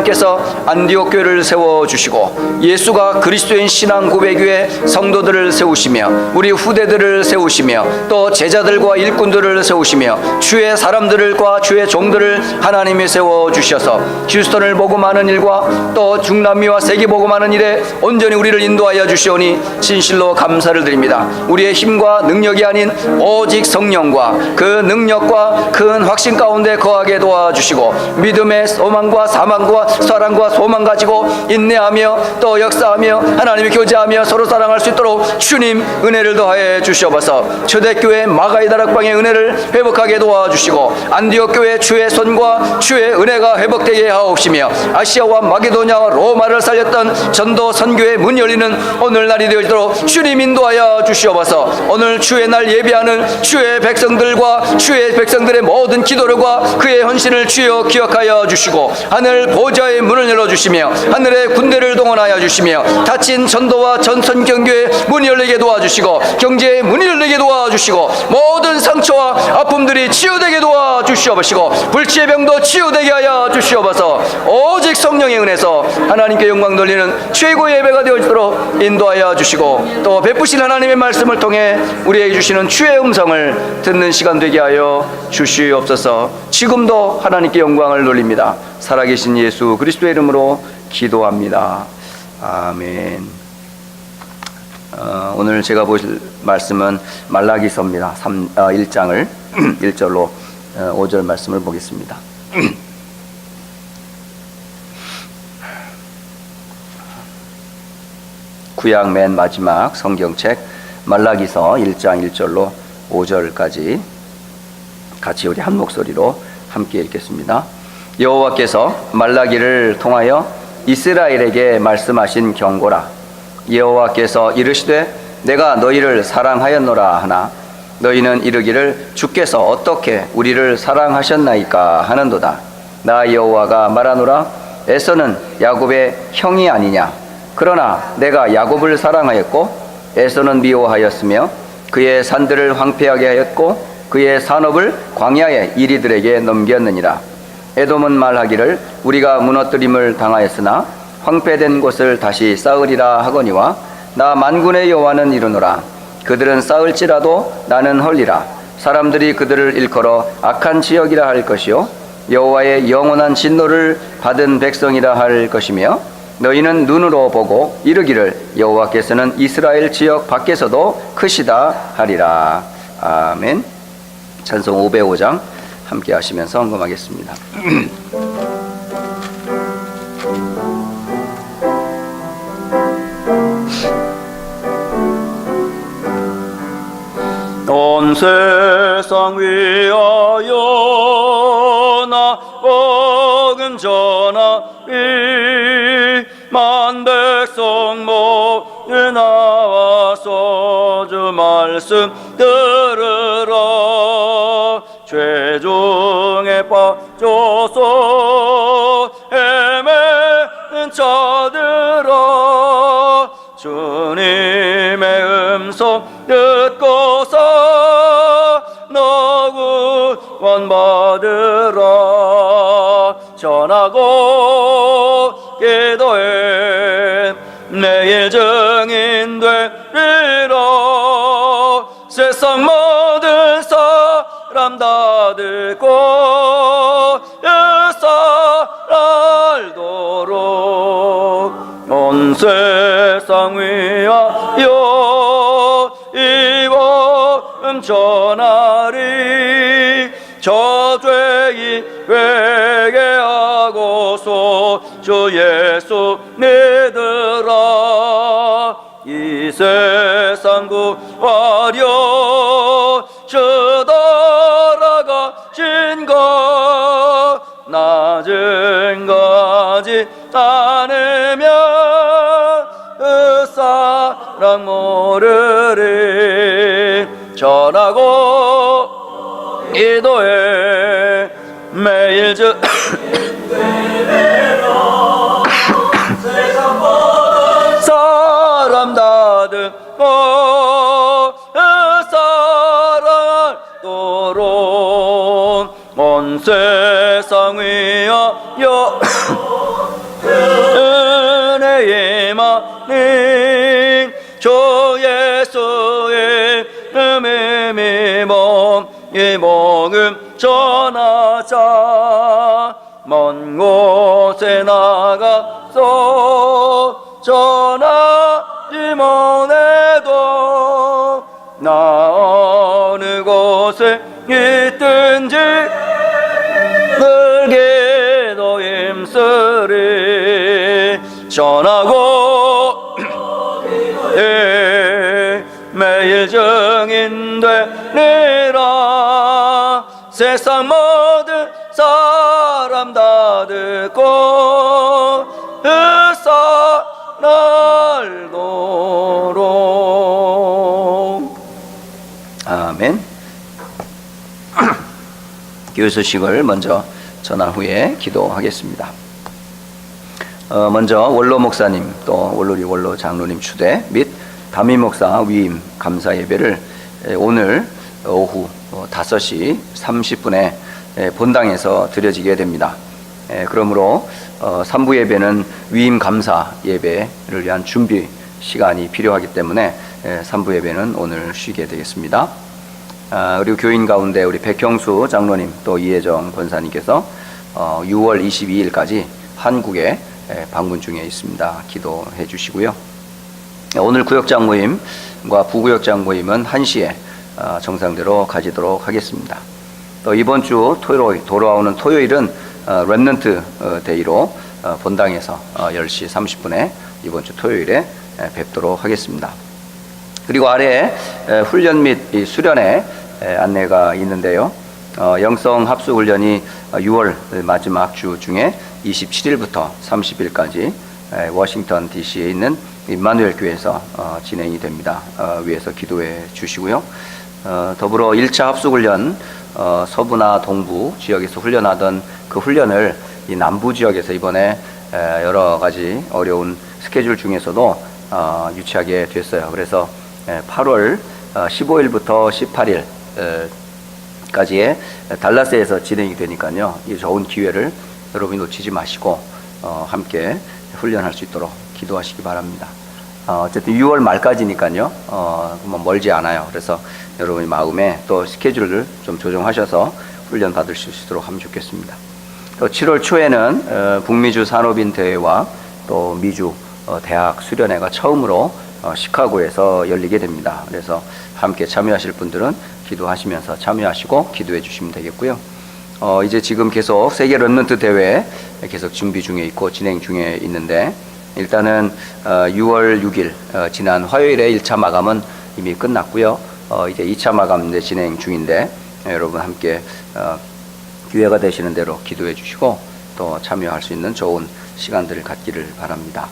하나님께서 안디옥 교회를 세워주시고 예수가 그리스도인 신앙 고백 위에 성도들을 세우시며 우리 후대들을 세우시며 또 제자들과 일꾼들을 세우시며 주의 사람들과 주의 종들을 하나님이 세워주셔서 휴스턴을 복음하는 일과 또 중남미와 세계 복음하는 일에 온전히 우리를 인도하여 주시오니 진실로 감사를 드립니다. 우리의 힘과 능력이 아닌 오직 성령과 그 능력과 큰 확신 가운데 거하게 도와주시고 믿음의 소망과 사랑과 소망 가지고 인내하며 또 역사하며 하나님이 교제하며 서로 사랑할 수 있도록 주님 은혜를 더하여 주시옵소서. 초대교회 마가의 다락방의 은혜를 회복하게 도와주시고 안디옥 교회 주의 손과 주의 은혜가 회복되게 하옵시며 아시아와 마게도냐와 로마를 살렸던 전도 선교의 문 열리는 오늘날이 되어지도록 주님 인도하여 주시옵소서. 오늘 주의 날 예배하는 주의 백성들과 주의 백성들의 모든 기도력과 그의 헌신을 주여 기억하여 주시고 하늘 보좌의 문을 열어주시며 하늘의 군대를 동원하여 주시며 닫힌 전도와 전선경교의 문이 열리게 도와주시고 경제의 문이 열리게 도와주시고 모든 상처와 아픔들이 치유되게 도와주시옵시고 불치의 병도 치유되게 하여 주시옵소서. 오직 성령의 은혜서 하나님께 영광 돌리는 최고의 예배가 되어지도록 인도하여 주시고 또 베푸신 하나님의 말씀을 통해 우리에게 주시는 주의 음성을 듣는 시간 되게 하여 주시옵소서. 지금도 하나님께 영광을 돌립니다. 살아계신 예수 그리스도의 이름으로 기도합니다. 아멘. 오늘 제가 보실 말씀은 말라기서입니다. 1장을 1절로 5절 말씀을 보겠습니다. 구약 맨 마지막 성경책 말라기서 1장 1절로 5절까지 같이 우리 한 목소리로 함께 읽겠습니다. 여호와께서 말라기를 통하여 이스라엘에게 말씀하신 경고라. 여호와께서 이르시되 내가 너희를 사랑하였노라 하나 너희는 이르기를 주께서 어떻게 우리를 사랑하셨나이까 하는도다. 나 여호와가 말하노라. 에서는 야곱의 형이 아니냐. 그러나 내가 야곱을 사랑하였고 에서는 미워하였으며 그의 산들을 황폐하게 하였고 그의 산업을 광야의 이리들에게 넘겼느니라. 에돔은 말하기를 우리가 무너뜨림을 당하였으나 황폐된 곳을 다시 쌓으리라 하거니와 나 만군의 여호와는 이르노라. 그들은 쌓을지라도 나는 헐리라. 사람들이 그들을 일컬어 악한 지역이라 할 것이요 여호와의 영원한 진노를 받은 백성이라 할 것이며 너희는 눈으로 보고 이르기를 여호와께서는 이스라엘 지역 밖에서도 크시다 하리라. 아멘. 찬송 505장 함께 하시면서 헌금하겠습니다. 온 세상 위하여 나 복음 전하리. 만 백성 모여 나와서 주 말씀 들으라. 죄중에 빠져서 헤매는 자들아 주님의 음성 듣고서 너 구원받으라. 전하고 기도해 내일 증인 되리라. 세상 모든 사람 다 듣고 알도록 온 세상 위하여 이 복음 전하리. 저 죄인 회개하고서 주 예수 믿으라. 이 세상 구하려 주 돌아가신 것 낮은 거지 않으면 그 사람 모르리. 전하고 기도해 매일 사람 다 듣고 사랑하도록 온 세상 위하여 곳에 나가서 전하지 못해도 나 어느 곳에 있든지 늘 기도 힘쓰리 전하고 매일 증인되리라 세상 모든 사람 다 듣고 으사 날도록. 아멘. 교회 소식을 먼저 전한 후에 기도하겠습니다. 먼저 원로 목사님 또 원로 장로님 추대 및 담임 목사 위임 감사 예배를 오늘 오후 5시 30분에 본당에서 드려지게 됩니다. 그러므로 3부 예배는 위임 감사 예배를 위한 준비 시간이 필요하기 때문에 3부 예배는 오늘 쉬게 되겠습니다. 그리고 교인 가운데 우리 백형수 장로님 또 이혜정 권사님께서 6월 22일까지 한국에 방문 중에 있습니다. 기도해 주시고요. 오늘 구역장 모임과 부구역장 모임은 1시에 정상대로 가지도록 하겠습니다. 또 이번 주 돌아오는 토요일은 렘넌트 데이로 본당에서 10시 30분에 이번 주 토요일에 뵙도록 하겠습니다. 그리고 아래에 훈련 및 수련회 안내가 있는데요. 영성 합수 훈련이 6월 마지막 주 중에 27일부터 30일까지 워싱턴 DC에 있는 임마누엘 교회에서 진행이 됩니다. 위에서 기도해 주시고요. 더불어 1차 합숙훈련 서부나 동부 지역에서 훈련하던 그 훈련을 이 남부 지역에서 이번에 여러 가지 어려운 스케줄 중에서도 유치하게 됐어요. 그래서 8월 15일부터 18일까지의 달라스에서 진행이 되니까요. 이 좋은 기회를 여러분이 놓치지 마시고 함께 훈련할 수 있도록 기도하시기 바랍니다. 어쨌든 6월 말까지니까요. 멀지 않아요. 그래서 여러분의 마음에 또 스케줄을 좀 조정하셔서 훈련 받을 수 있도록 하면 좋겠습니다. 또 7월 초에는 북미주 산업인 대회와 또 미주 대학 수련회가 처음으로 시카고에서 열리게 됩니다. 그래서 함께 참여하실 분들은 기도하시면서 참여하시고 기도해 주시면 되겠고요. 이제 지금 계속 세계 렘넌트 대회 계속 준비 중에 있고 진행 중에 있는데 일단은 6월 6일 지난 화요일에 1차 마감은 이미 끝났고요. 이제 2차 마감 이제 진행 중인데 여러분 함께 기회가 되시는 대로 기도해 주시고 또 참여할 수 있는 좋은 시간들을 갖기를 바랍니다.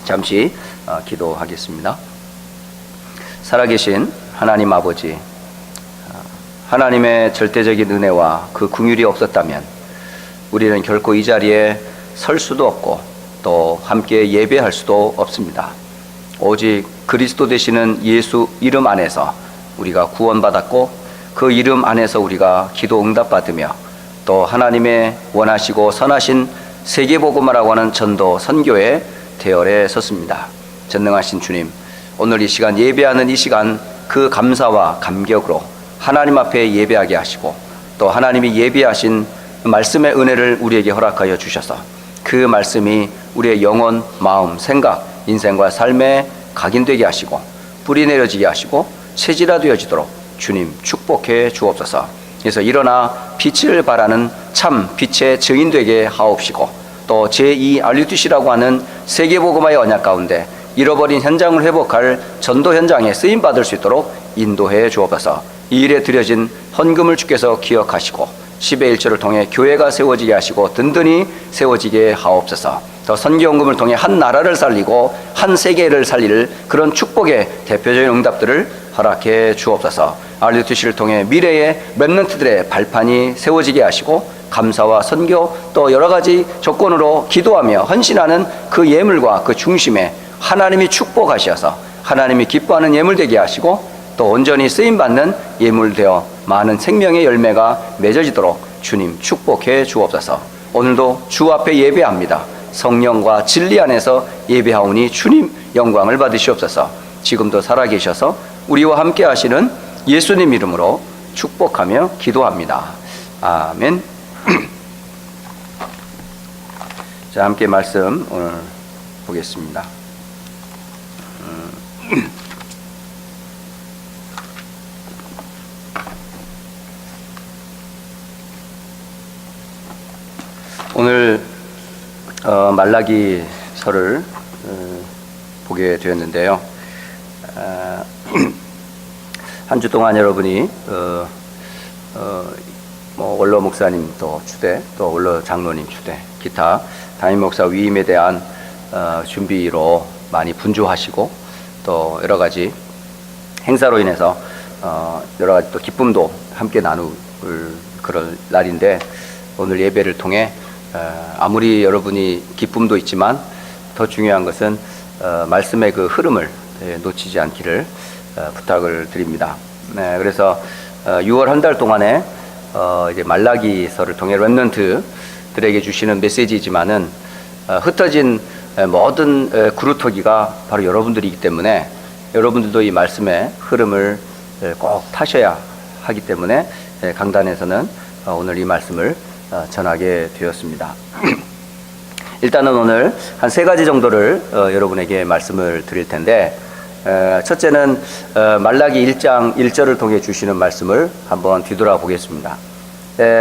잠시 기도하겠습니다. 살아계신 하나님 아버지, 하나님의 절대적인 은혜와 그 긍휼이 없었다면 우리는 결코 이 자리에 설 수도 없고 또 함께 예배할 수도 없습니다. 오직 그리스도 되시는 예수 이름 안에서 우리가 구원받았고 그 이름 안에서 우리가 기도 응답받으며 또 하나님의 원하시고 선하신 세계복음화라고 하는 전도 선교의 대열에 섰습니다. 전능하신 주님, 오늘 이 시간 예배하는 이 시간 그 감사와 감격으로 하나님 앞에 예배하게 하시고 또 하나님이 예배하신 말씀의 은혜를 우리에게 허락하여 주셔서 그 말씀이 우리의 영혼, 마음, 생각, 인생과 삶에 각인되게 하시고 뿌리 내려지게 하시고 체질화 되어지도록 주님 축복해 주옵소서. 그래서 일어나 빛을 발하는 참 빛의 증인 되게 하옵시고 또 제2 RUTC라고 하는 세계복음화의 언약 가운데 잃어버린 현장을 회복할 전도 현장에 쓰임받을 수 있도록 인도해 주옵소서. 이 일에 드려진 헌금을 주께서 기억하시고 10의 1조를 통해 교회가 세워지게 하시고 든든히 세워지게 하옵소서. 더 선교헌금을 통해 한 나라를 살리고 한 세계를 살릴 그런 축복의 대표적인 응답들을 허락해 주옵소서. RUTC를 통해 미래의 렘넌트들의 발판이 세워지게 하시고 감사와 선교 또 여러 가지 조건으로 기도하며 헌신하는 그 예물과 그 중심에 하나님이 축복하셔서 하나님이 기뻐하는 예물 되게 하시고 또 온전히 쓰임받는 예물 되어 많은 생명의 열매가 맺어지도록 주님 축복해 주옵소서. 오늘도 주 앞에 예배합니다. 성령과 진리 안에서 예배하오니 주님 영광을 받으시옵소서. 지금도 살아계셔서 우리와 함께 하시는 예수님 이름으로 축복하며 기도합니다. 아멘. 자, 함께 말씀 오늘 보겠습니다. 오늘 말라기서를 보게 되었는데요. 한 주 동안 여러분이 원로 목사님 또 추대, 또 원로 장로님 추대, 기타 담임 목사 위임에 대한 준비로 많이 분주하시고, 또 여러 가지 행사로 인해서 여러 가지 또 기쁨도 함께 나눌 그럴 날인데, 오늘 예배를 통해 아무리 여러분이 기쁨도 있지만 더 중요한 것은 말씀의 그 흐름을 놓치지 않기를 부탁을 드립니다. 네, 그래서 6월 한 달 동안에 이제 말라기서를 통해 렘넌트들에게 주시는 메시지지만은 흩어진 모든 그루터기가 바로 여러분들이기 때문에, 여러분들도 이 말씀의 흐름을 꼭 타셔야 하기 때문에 강단에서는 오늘 이 말씀을 전하게 되었습니다. 일단은 오늘 한 3가지 정도를 여러분에게 말씀을 드릴 텐데, 첫째는 말라기 1장 1절을 통해 주시는 말씀을 한번 뒤돌아 보겠습니다.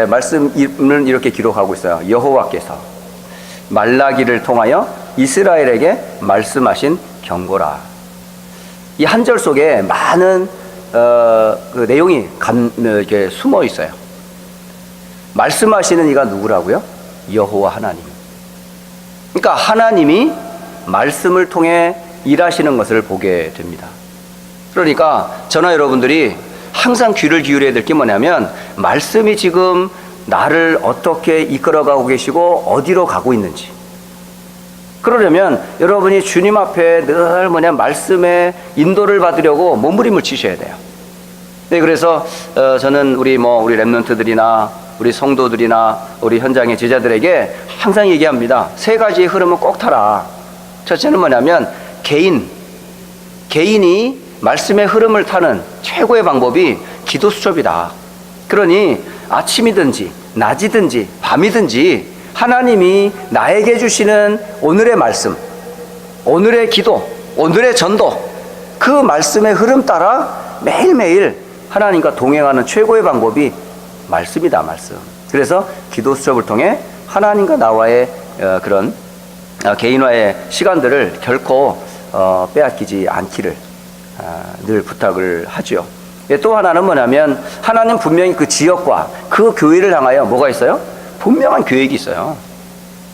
말씀은 이렇게 기록하고 있어요. 여호와께서 말라기를 통하여 이스라엘에게 말씀하신 경고라. 이 한 절 속에 많은 그 내용이 이렇게 숨어 있어요. 말씀하시는 이가 누구라고요? 여호와 하나님. 그러니까 하나님이 말씀을 통해 일하시는 것을 보게 됩니다. 그러니까 저나 여러분들이 항상 귀를 기울여야 될 게 뭐냐면, 말씀이 지금 나를 어떻게 이끌어가고 계시고 어디로 가고 있는지. 그러려면 여러분이 주님 앞에 늘 말씀의 인도를 받으려고 몸부림을 치셔야 돼요. 네, 그래서 저는 우리 렘넌트들이나 우리 성도들이나 우리 현장의 제자들에게 항상 얘기합니다. 3가지의 흐름을 꼭 타라. 첫째는 뭐냐면, 개인이 말씀의 흐름을 타는 최고의 방법이 기도 수첩이다. 그러니 아침이든지 낮이든지 밤이든지 하나님이 나에게 주시는 오늘의 말씀, 오늘의 기도, 오늘의 전도, 그 말씀의 흐름 따라 매일매일 하나님과 동행하는 최고의 방법이 말씀이다, 말씀. 그래서 기도 수첩을 통해 하나님과 나와의 그런 개인화의 시간들을 결코 빼앗기지 않기를 늘 부탁을 하죠. 또 하나는 뭐냐면, 하나님 분명히 그 지역과 그 교회를 향하여 뭐가 있어요? 분명한 계획이 있어요.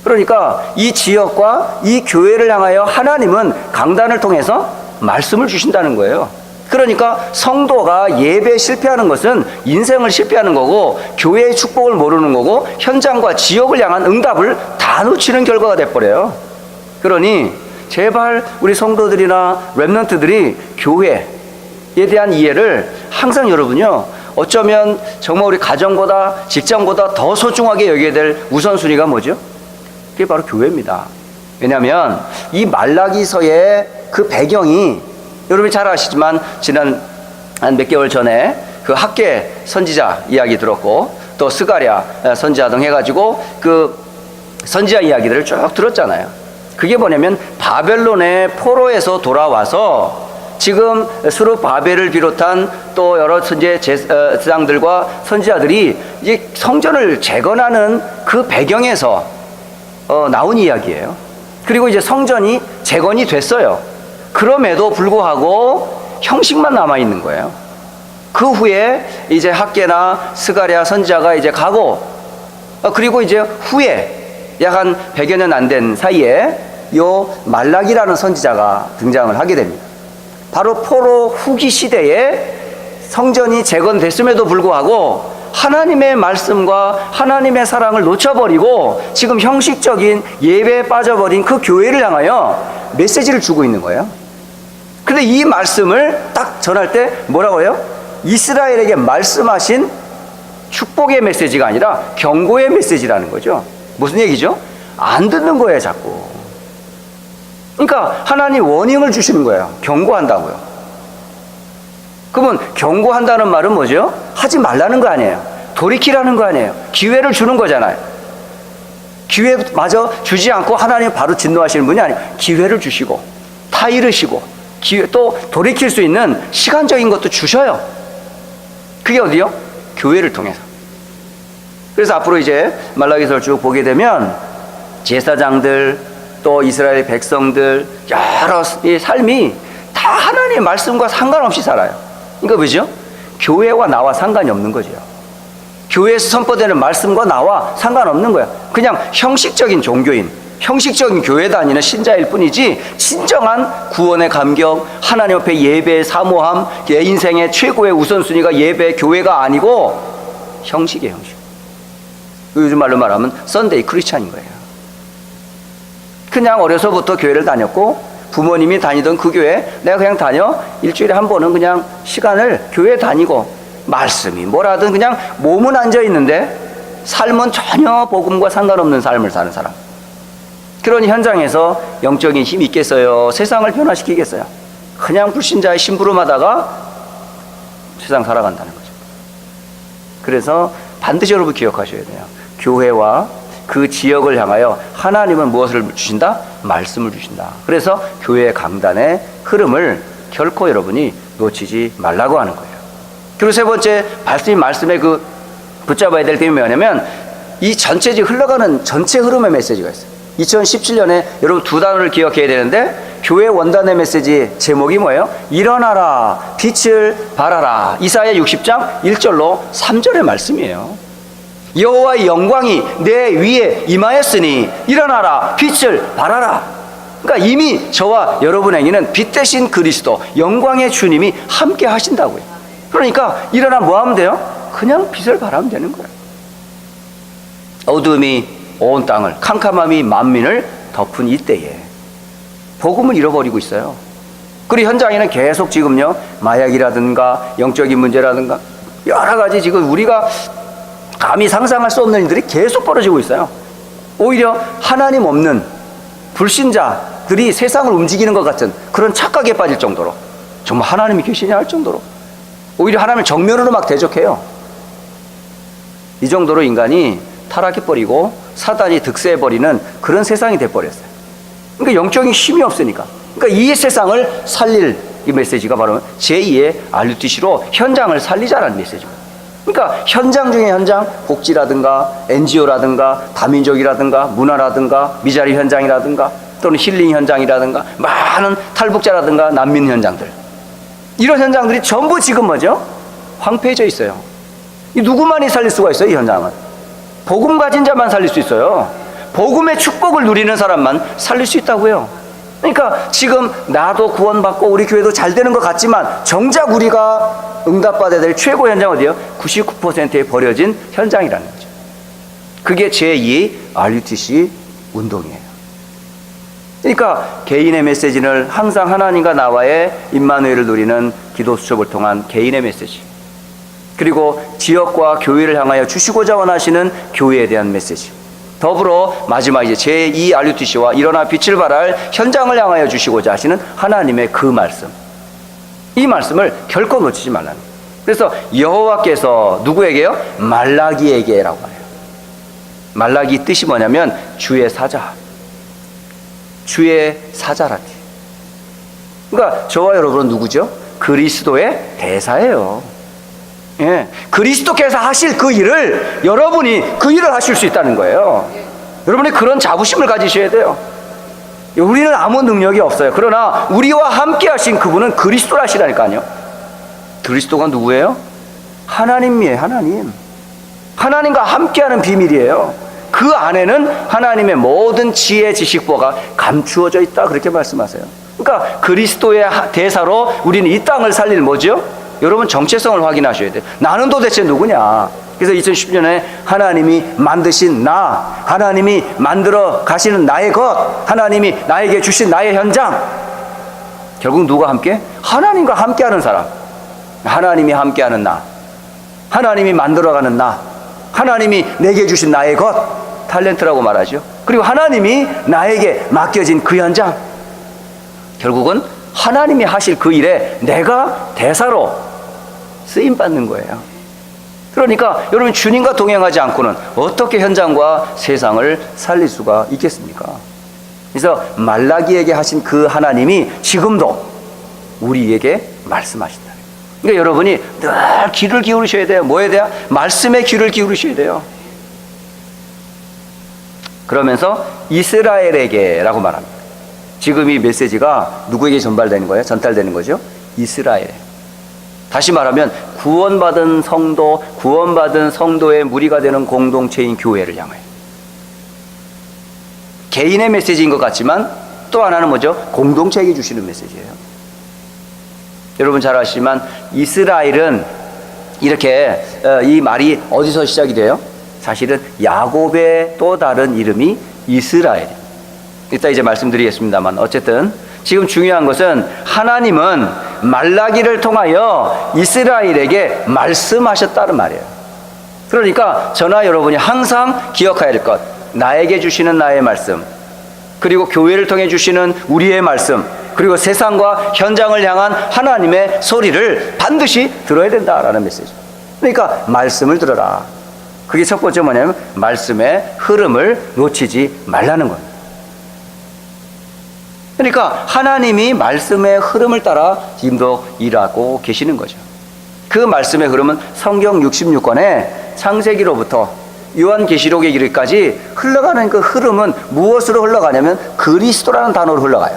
그러니까 이 지역과 이 교회를 향하여 하나님은 강단을 통해서 말씀을 주신다는 거예요. 그러니까 성도가 예배에 실패하는 것은 인생을 실패하는 거고, 교회의 축복을 모르는 거고, 현장과 지역을 향한 응답을 다 놓치는 결과가 돼버려요. 그러니 제발 우리 성도들이나 렘넌트들이 교회에 대한 이해를 항상 여러분요, 어쩌면 정말 우리 가정보다 직장보다 더 소중하게 여겨야 될 우선순위가 뭐죠? 그게 바로 교회입니다. 왜냐하면 이 말라기서의 그 배경이 여러분이 잘 아시지만, 지난 한 몇 개월 전에 그 학계 선지자 이야기 들었고, 또 스가랴 선지자 등 해가지고 그 선지자 이야기들을 쭉 들었잖아요. 그게 뭐냐면, 바벨론의 포로에서 돌아와서 지금 스룹바벨을 비롯한 또 여러 제사장들과 선지자들이 이제 성전을 재건하는 그 배경에서 나온 이야기예요. 그리고 이제 성전이 재건이 됐어요. 그럼에도 불구하고 형식만 남아있는 거예요. 그 후에 이제 학계나 스가랴 선지자가 이제 가고, 그리고 이제 후에 약 한 100여 년 안 된 사이에 요 말라기라는 선지자가 등장을 하게 됩니다. 바로 포로 후기 시대에 성전이 재건됐음에도 불구하고 하나님의 말씀과 하나님의 사랑을 놓쳐버리고 지금 형식적인 예배에 빠져버린 그 교회를 향하여 메시지를 주고 있는 거예요. 근데 이 말씀을 딱 전할 때 뭐라고 해요? 이스라엘에게 말씀하신 축복의 메시지가 아니라 경고의 메시지라는 거죠. 무슨 얘기죠? 안 듣는 거예요, 자꾸. 그러니까 하나님 워닝을 주시는 거예요. 경고한다고요. 그러면 경고한다는 말은 뭐죠? 하지 말라는 거 아니에요. 돌이키라는 거 아니에요. 기회를 주는 거잖아요. 기회마저 주지 않고 하나님 바로 진노하시는 분이 아니에요. 기회를 주시고 타이르시고 또 돌이킬 수 있는 시간적인 것도 주셔요. 그게 어디요? 교회를 통해서. 그래서 앞으로 이제 말라기서를 쭉 보게 되면 제사장들 또 이스라엘 백성들 여러 이 삶이 다 하나님의 말씀과 상관없이 살아요. 그러니까 뭐죠? 교회와 나와 상관이 없는 거죠. 교회에서 선포되는 말씀과 나와 상관없는 거야. 그냥 형식적인 종교인, 형식적인 교회 다니는 신자일 뿐이지 진정한 구원의 감격, 하나님 앞에 예배의 사모함, 내 인생의 최고의 우선순위가 예배, 교회가 아니고 형식이에요, 형식. 요즘 말로 말하면 썬데이 크리스찬인 거예요. 그냥 어려서부터 교회를 다녔고 부모님이 다니던 그 교회 내가 그냥 다녀 일주일에 한 번은 그냥 시간을 교회 다니고 말씀이 뭐라든 그냥 몸은 앉아 있는데 삶은 전혀 복음과 상관없는 삶을 사는 사람. 그런 현장에서 영적인 힘이 있겠어요? 세상을 변화시키겠어요? 그냥 불신자의 심부름하다가 세상 살아간다는 거죠. 그래서 반드시 여러분 기억하셔야 돼요. 교회와 그 지역을 향하여 하나님은 무엇을 주신다? 말씀을 주신다. 그래서 교회 강단의 흐름을 결코 여러분이 놓치지 말라고 하는 거예요. 그리고 세 번째 말씀의 그 붙잡아야 될 점이 뭐냐면 이 전체적으로 흘러가는 전체 흐름의 메시지가 있어요. 2017년에 여러분 두 단어를 기억해야 되는데 교회 원단의 메시지 제목이 뭐예요? 일어나라 빛을 발하라. 이사야 60장 1절로 3절의 말씀이에요. 여호와의 영광이 내 위에 임하였으니 일어나라 빛을 발하라. 그러니까 이미 저와 여러분에게는 빛 대신 그리스도 영광의 주님이 함께 하신다고요. 그러니까 일어나 뭐 하면 돼요? 그냥 빛을 발하면 되는 거예요. 어둠이 온 땅을, 캄캄함이 만민을 덮은 이때에 복음을 잃어버리고 있어요. 그리고 현장에는 계속 지금요 마약이라든가 영적인 문제라든가 여러 가지 지금 우리가 감히 상상할 수 없는 일들이 계속 벌어지고 있어요. 오히려 하나님 없는 불신자들이 세상을 움직이는 것 같은 그런 착각에 빠질 정도로 정말 하나님이 계시냐 할 정도로 오히려 하나님을 정면으로 막 대적해요. 이 정도로 인간이 타락해버리고 사단이 득세해버리는 그런 세상이 돼버렸어요. 그러니까 영적인 힘이 없으니까. 그러니까 이 세상을 살릴 이 메시지가 바로 제2의 RUTC로 현장을 살리자라는 메시지입니다. 그러니까 현장 중에 현장, 복지라든가 NGO라든가 다민족이라든가 문화라든가 미자리 현장이라든가 또는 힐링 현장이라든가 많은 탈북자라든가 난민 현장들, 이런 현장들이 전부 지금 뭐죠? 황폐해져 있어요. 이 누구만이 살릴 수가 있어요? 이 현장은 복음 가진 자만 살릴 수 있어요. 복음의 축복을 누리는 사람만 살릴 수 있다고요. 그러니까 지금 나도 구원받고 우리 교회도 잘 되는 것 같지만 정작 우리가 응답받아야 될 최고 현장 어디요? 99%에 버려진 현장이라는 거죠. 그게 제2 RUTC 운동이에요. 그러니까 개인의 메시지는 항상 하나님과 나와의 임마누엘을 누리는 기도 수첩을 통한 개인의 메시지, 그리고 지역과 교회를 향하여 주시고자 원하시는 교회에 대한 메시지, 더불어 마지막 이제 제2 RUTC와 일어나 빛을 발할 현장을 향하여 주시고자 하시는 하나님의 그 말씀, 이 말씀을 결코 놓치지 말라는 거예요. 그래서 여호와께서 누구에게요? 말라기에게라고 말해요. 말라기 뜻이 뭐냐면 주의 사자, 주의 사자라니. 그러니까 저와 여러분은 누구죠? 그리스도의 대사예요. 예, 그리스도께서 하실 그 일을 여러분이 그 일을 하실 수 있다는 거예요. 여러분이 그런 자부심을 가지셔야 돼요. 우리는 아무 능력이 없어요. 그러나 우리와 함께 하신 그분은 그리스도라시라니까요. 그리스도가 누구예요? 하나님이에요. 하나님. 하나님과 함께하는 비밀이에요. 그 안에는 하나님의 모든 지혜 지식보가 감추어져 있다, 그렇게 말씀하세요. 그러니까 그리스도의 대사로 우리는 이 땅을 살릴 뭐죠? 여러분 정체성을 확인하셔야 돼요. 나는 도대체 누구냐? 그래서 2010년에 하나님이 만드신 나, 하나님이 만들어 가시는 나의 것, 하나님이 나에게 주신 나의 현장, 결국 누가 함께? 하나님과 함께하는 사람. 하나님이 함께하는 나, 하나님이 만들어가는 나, 하나님이 내게 주신 나의 것, 탤런트라고 말하죠. 그리고 하나님이 나에게 맡겨진 그 현장, 결국은 하나님이 하실 그 일에 내가 대사로 쓰임받는 거예요. 그러니까 여러분, 주님과 동행하지 않고는 어떻게 현장과 세상을 살릴 수가 있겠습니까? 그래서 말라기에게 하신 그 하나님이 지금도 우리에게 말씀하신다. 그러니까 여러분이 늘 귀를 기울이셔야 돼요. 뭐에 대한? 말씀에 귀를 기울이셔야 돼요. 그러면서 이스라엘에게라고 말합니다. 지금 이 메시지가 누구에게 전달되는 거예요? 전달되는 거죠? 이스라엘. 다시 말하면 구원받은 성도, 구원받은 성도의 무리가 되는 공동체인 교회를 향하여. 개인의 메시지인 것 같지만 또 하나는 뭐죠? 공동체에게 주시는 메시지예요. 여러분 잘 아시지만 이스라엘은 이렇게 이 말이 어디서 시작이 돼요? 사실은 야곱의 또 다른 이름이 이스라엘입니다. 이따 이제 말씀드리겠습니다만, 어쨌든 지금 중요한 것은 하나님은 말라기를 통하여 이스라엘에게 말씀하셨다는 말이에요. 그러니까 저나 여러분이 항상 기억해야 될 것, 나에게 주시는 나의 말씀, 그리고 교회를 통해 주시는 우리의 말씀, 그리고 세상과 현장을 향한 하나님의 소리를 반드시 들어야 된다라는 메시지. 그러니까 말씀을 들어라. 그게 첫 번째 뭐냐면 말씀의 흐름을 놓치지 말라는 겁니다. 그러니까 하나님이 말씀의 흐름을 따라 지금도 일하고 계시는 거죠. 그 말씀의 흐름은 성경 66권에 창세기로부터 요한계시록에 이르기까지 흘러가는 그 흐름은 무엇으로 흘러가냐면 그리스도라는 단어로 흘러가요.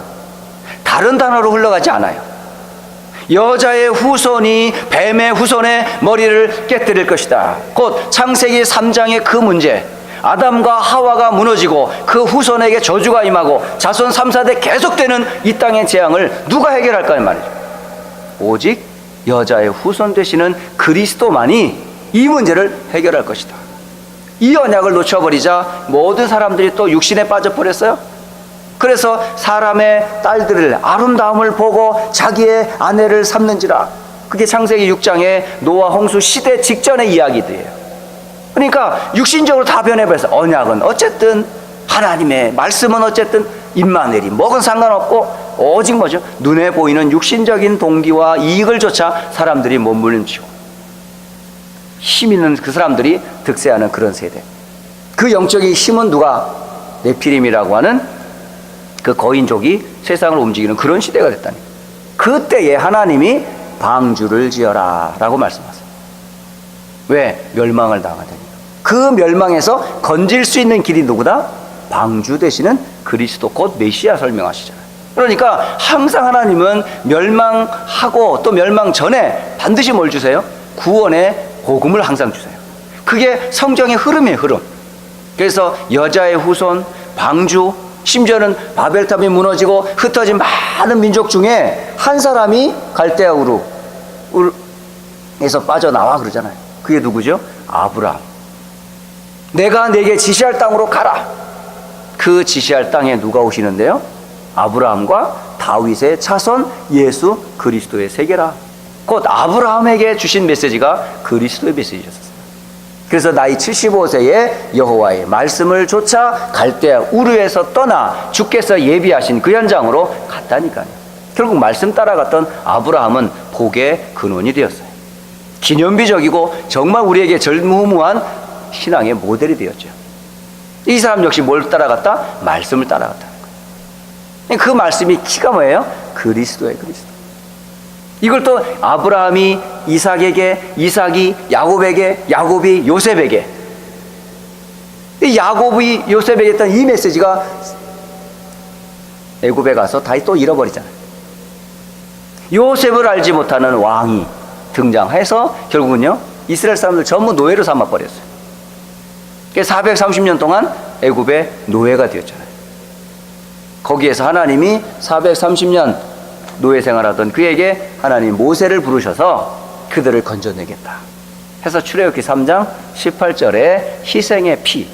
다른 단어로 흘러가지 않아요. 여자의 후손이 뱀의 후손의 머리를 깨뜨릴 것이다. 곧 창세기 3장의 그 문제, 아담과 하와가 무너지고 그 후손에게 저주가 임하고 자손 3, 4대 계속되는 이 땅의 재앙을 누가 해결할까 말이죠. 오직 여자의 후손 되시는 그리스도만이 이 문제를 해결할 것이다. 이 언약을 놓쳐버리자 모든 사람들이 또 육신에 빠져버렸어요. 그래서 사람의 딸들을 아름다움을 보고 자기의 아내를 삼는지라. 그게 창세기 6장의 노아 홍수 시대 직전의 이야기들이에요. 그러니까 육신적으로 다 변해버려서 언약은 어쨌든 하나님의 말씀은 어쨌든 임마누엘이 뭐건 상관없고 오직 뭐죠? 눈에 보이는 육신적인 동기와 이익을 쫓아 사람들이 몸부림치고 힘 있는 그 사람들이 득세하는 그런 세대. 그 영적인 힘은 누가? 네피림이라고 하는 그 거인족이 세상을 움직이는 그런 시대가 됐다니. 그때에 하나님이 방주를 지어라 라고 말씀하세요. 왜? 멸망을 당하다니. 그 멸망에서 건질 수 있는 길이 누구다? 방주 되시는 그리스도 곧 메시아 설명하시잖아요. 그러니까 항상 하나님은 멸망하고 또 멸망 전에 반드시 뭘 주세요? 구원의 복음을 항상 주세요. 그게 성경의 흐름이에요. 흐름. 그래서 여자의 후손, 방주, 심지어는 바벨탑이 무너지고 흩어진 많은 민족 중에 한 사람이 갈대아 우르에서 빠져나와 그러잖아요. 그게 누구죠? 아브라함. 내가 내게 지시할 땅으로 가라. 그 지시할 땅에 누가 오시는데요? 아브라함과 다윗의 차손 예수 그리스도의 세계라. 곧 아브라함에게 주신 메시지가 그리스도의 메시지였어요. 그래서 나이 75세에 여호와의 말씀을 좇아 갈대아 우르에서 떠나 주께서 예비하신 그 현장으로 갔다니까요. 결국 말씀 따라갔던 아브라함은 복의 근원이 되었어요. 기념비적이고 정말 우리에게 절무후무한 신앙의 모델이 되었죠. 이 사람 역시 뭘 따라갔다? 말씀을 따라갔다는 거예요. 그 말씀이 키가 뭐예요? 그리스도예요. 그리스도. 이걸 또 아브라함이 이삭에게, 이삭이 야곱에게, 야곱이 요셉에게, 이 야곱이 요셉에게 했던 이 메시지가 애굽에 가서 다시 또 잃어버리잖아요. 요셉을 알지 못하는 왕이 등장해서 결국은요 이스라엘 사람들 전부 노예로 삼아버렸어요. 430년 동안 애굽의 노예가 되었잖아요. 거기에서 하나님이 430년 노예 생활하던 그에게 하나님 모세를 부르셔서 그들을 건져내겠다 해서 출애굽기 3장 18절에 희생의 피,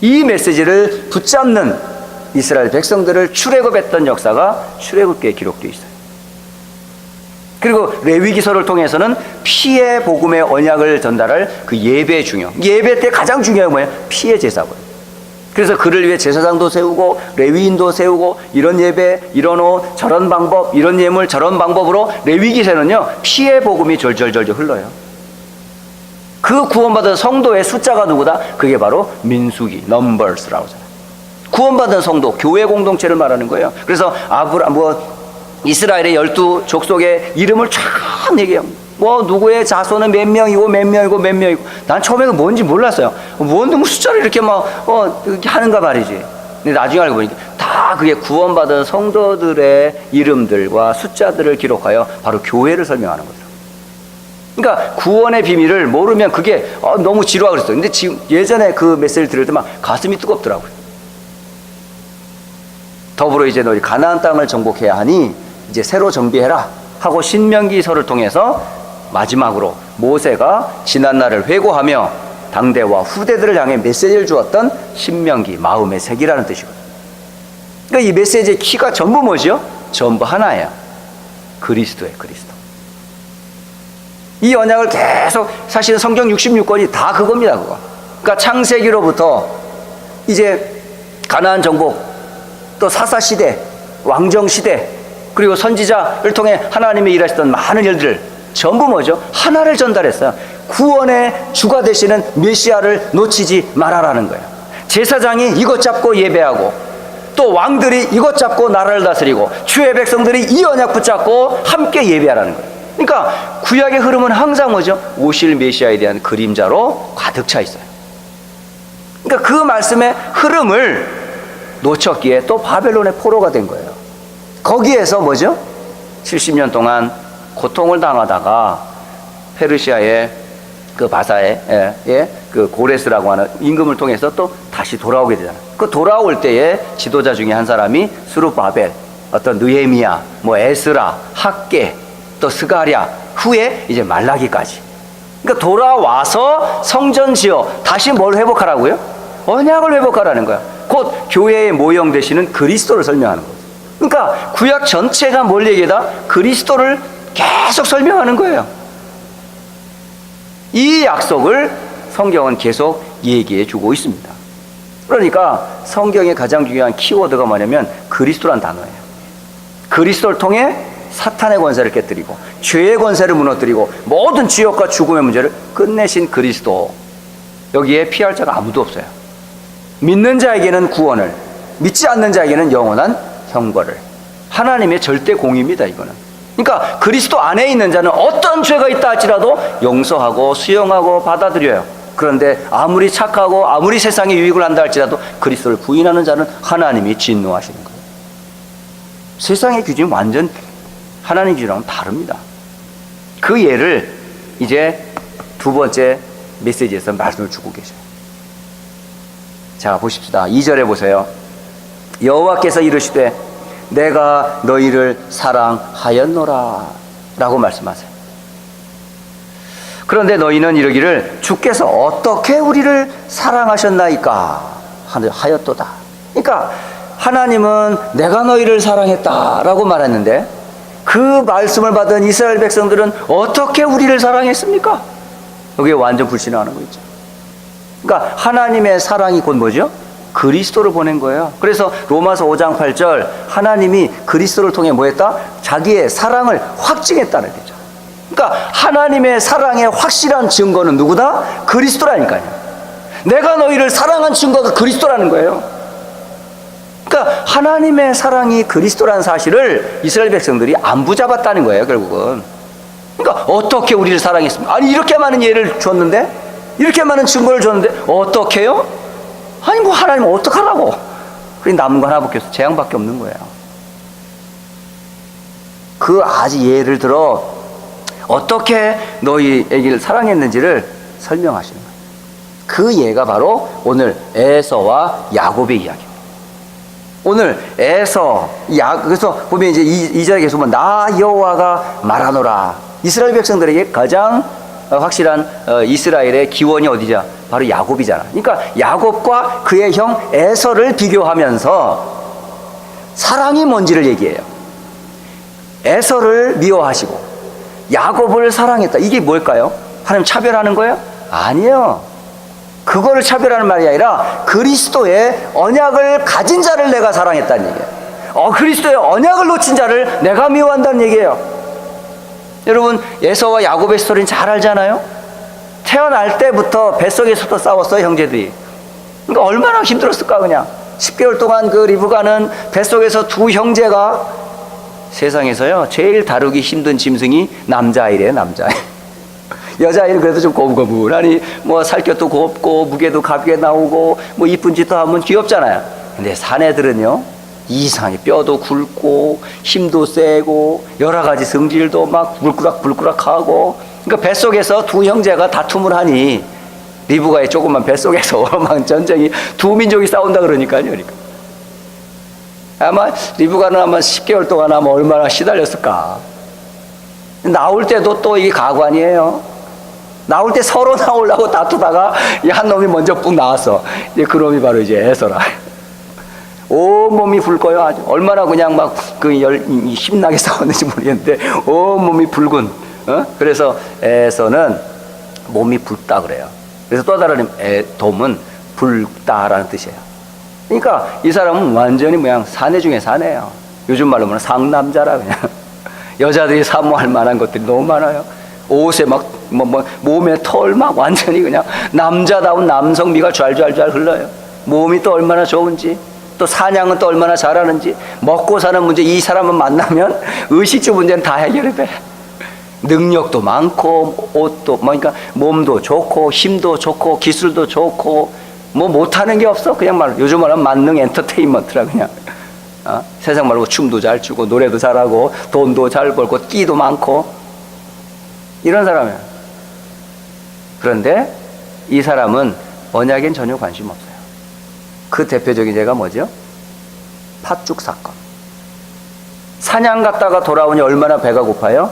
이 메시지를 붙잡는 이스라엘 백성들을 출애굽했던 역사가 출애굽기에 기록되어 있어요. 그리고 레위기서를 통해서는 피의 복음의 언약을 전달할 그 예배의 중요, 예배 때 가장 중요한 뭐예요? 피의 제사고요. 그래서 그를 위해 제사장도 세우고 레위인도 세우고 이런 예배, 이런 옷, 저런 방법, 이런 예물, 저런 방법으로 레위기서는요 피의 복음이 절절절절 흘러요. 그 구원받은 성도의 숫자가 누구다? 그게 바로 민수기, 넘버스라고 하잖아요. 구원받은 성도, 교회 공동체를 말하는 거예요. 그래서 이스라엘의 12족속의 이름을 쫙 얘기해요. 누구의 자손은 몇 명이고 몇 명이고 몇 명이고. 난 처음에 뭔지 몰랐어요. 뭔 숫자를 이렇게 이렇게 하는가 말이지. 근데 나중에 알고 보니까 다 그게 구원받은 성도들의 이름들과 숫자들을 기록하여 바로 교회를 설명하는 거죠. 그러니까 구원의 비밀을 모르면 그게 너무 지루하고 그랬어요. 근데 지금 예전에 그 메시지를 들을 때 막 가슴이 뜨겁더라고요. 더불어 이제 너희 가나안 땅을 정복해야 하니 이제 새로 정비해라 하고 신명기서를 통해서 마지막으로 모세가 지난날을 회고하며 당대와 후대들을 향해 메시지를 주었던 신명기, 마음의 색이라는 뜻이거든요. 그러니까 이 메시지의 키가 전부 뭐죠? 전부 하나예요. 그리스도예요. 그리스도. 이 언약을 계속 사실은 성경 66권이 다 그겁니다. 그거. 그러니까 창세기로부터 이제 가나안 정복, 또 사사시대, 왕정시대, 그리고 선지자를 통해 하나님이 일하시던 많은 일들을 전부 뭐죠? 하나를 전달했어요. 구원의 주가 되시는 메시아를 놓치지 말아라는 거예요. 제사장이 이것 잡고 예배하고, 또 왕들이 이것 잡고 나라를 다스리고, 주의 백성들이 이 언약 붙잡고 함께 예배하라는 거예요. 그러니까 구약의 흐름은 항상 뭐죠? 오실 메시아에 대한 그림자로 가득 차 있어요. 그러니까 그 말씀의 흐름을 놓쳤기에 또 바벨론의 포로가 된 거예요. 거기에서 뭐죠? 70년 동안 고통을 당하다가 페르시아의 그 바사의 그 고레스라고 하는 임금을 통해서 또 다시 돌아오게 되잖아요. 그 돌아올 때에 지도자 중에 한 사람이 스룹바벨, 어떤 느헤미야, 에스라, 학계, 또 스가랴, 후에 이제 말라기까지. 그러니까 돌아와서 성전 지어 다시 뭘 회복하라고요? 언약을 회복하라는 거야. 곧 교회의 모형 되시는 그리스도를 설명하는 거예요. 그러니까 구약 전체가 뭘 얘기하다? 그리스도를 계속 설명하는 거예요. 이 약속을 성경은 계속 얘기해 주고 있습니다. 그러니까 성경의 가장 중요한 키워드가 뭐냐면 그리스도란 단어예요. 그리스도를 통해 사탄의 권세를 깨뜨리고 죄의 권세를 무너뜨리고 모든 지옥과 죽음의 문제를 끝내신 그리스도. 여기에 피할 자가 아무도 없어요. 믿는 자에게는 구원을, 믿지 않는 자에게는 영원한 형벌을. 하나님의 절대 공의입니다, 이거는. 그러니까 그리스도 안에 있는 자는 어떤 죄가 있다 할지라도 용서하고 수용하고 받아들여요. 그런데 아무리 착하고 아무리 세상에 유익을 한다 할지라도 그리스도를 부인하는 자는 하나님이 진노하시는 거예요. 세상의 기준이 완전 하나님 기준하고는 다릅니다. 그 예를 이제 두 번째 메시지에서 말씀을 주고 계셔요. 자, 보십시다. 2절에 보세요. 여호와께서 이르시되 내가 너희를 사랑하였노라 라고 말씀하세요. 그런데 너희는 이르기를 주께서 어떻게 우리를 사랑하셨나이까 하였도다. 그러니까 하나님은 내가 너희를 사랑했다라고 말했는데 그 말씀을 받은 이스라엘 백성들은 어떻게 우리를 사랑했습니까? 여기에 완전 불신하는 거 있죠. 그러니까 하나님의 사랑이 곧 뭐죠? 그리스도를 보낸 거예요. 그래서 로마서 5장 8절 하나님이 그리스도를 통해 뭐 했다? 자기의 사랑을 확증했다는 거죠. 그러니까 하나님의 사랑의 확실한 증거는 누구다? 그리스도라니까요. 내가 너희를 사랑한 증거가 그리스도라는 거예요. 그러니까 하나님의 사랑이 그리스도라는 사실을 이스라엘 백성들이 안 붙잡았다는 거예요, 결국은. 그러니까 어떻게 우리를 사랑했습니까? 아니, 이렇게 많은 예를 줬는데, 이렇게 많은 증거를 줬는데 어떻게요? 아니, 하나님은 어떡하라고? 그래, 남은 거 하나밖에 없어. 재앙밖에 없는 거예요. 그 아주 예를 들어 어떻게 너희에게를 사랑했는지를 설명하시는 거예요. 그 예가 바로 오늘 에서와 야곱의 이야기입니다. 오늘 에서, 그래서 보면 이제 이 절에 계속 보면 나 여호와가 말하노라. 이스라엘 백성들에게 가장 확실한 이스라엘의 기원이 어디냐? 바로 야곱이잖아. 그러니까 야곱과 그의 형 에서를 비교하면서 사랑이 뭔지를 얘기해요. 에서를 미워하시고 야곱을 사랑했다. 이게 뭘까요? 하나님 차별하는 거예요? 아니에요. 그거를 차별하는 말이 아니라 그리스도의 언약을 가진 자를 내가 사랑했다는 얘기예요. 그리스도의 언약을 놓친 자를 내가 미워한다는 얘기예요. 여러분, 에서와 야곱의 스토리는 잘 알잖아요. 태어날 때부터 뱃속에서부터 싸웠어요, 형제들이. 그러니까 얼마나 힘들었을까. 그냥 10개월 동안 그 리브가는 뱃속에서 두 형제가, 세상에서요 제일 다루기 힘든 짐승이 남자아이래요. 남자아이. 여자아이는 그래도 좀 고분고분하니 뭐 살결도 곱고 무게도 가볍게 나오고 뭐 이쁜 짓도 하면 귀엽잖아요. 근데 사내들은요 이상하게 뼈도 굵고 힘도 세고 여러 가지 성질도 막 불꾸락불꾸락하고, 그러니까 뱃속에서 두 형제가 다툼을 하니, 리브가의 조그만 뱃속에서 막 전쟁이, 두 민족이 싸운다 그러니까요. 그러니까 아마 리브가는 아마 10개월 동안 아마 얼마나 시달렸을까. 나올 때도 또 이게 가관이에요. 나올 때 서로 나오려고 다투다가 한 놈이 먼저 푹 나왔어. 이제 그 놈이 바로 이제 에서라. 온몸이 붉어요. 아주 얼마나 그냥 막 힘나게 싸웠는지 모르겠는데 온몸이 붉은. 그래서 에서는 몸이 붉다 그래요. 그래서 또 다른 에돔은 붉다라는 뜻이에요. 그러니까 이 사람은 완전히 그냥 사내 중에 사내예요. 요즘 말로 하면 상남자라. 그냥 여자들이 사모할 만한 것들이 너무 많아요. 옷에 막 몸에 털 막 완전히 그냥 남자다운 남성미가 좔좔좔 흘러요. 몸이 또 얼마나 좋은지, 또 사냥은 또 얼마나 잘하는지, 먹고 사는 문제, 이 사람을 만나면 의식주 문제는 다 해결이 돼. 능력도 많고 옷도 그러니까 몸도 좋고 힘도 좋고 기술도 좋고 뭐 못하는 게 없어. 그냥 말 요즘 말하면 만능 엔터테인먼트라. 그냥 세상 말고 춤도 잘 추고 노래도 잘하고 돈도 잘 벌고 끼도 많고 이런 사람이야. 그런데 이 사람은 언약엔 전혀 관심 없어요. 그 대표적인 예가 뭐죠? 팥죽 사건. 사냥 갔다가 돌아오니 얼마나 배가 고파요?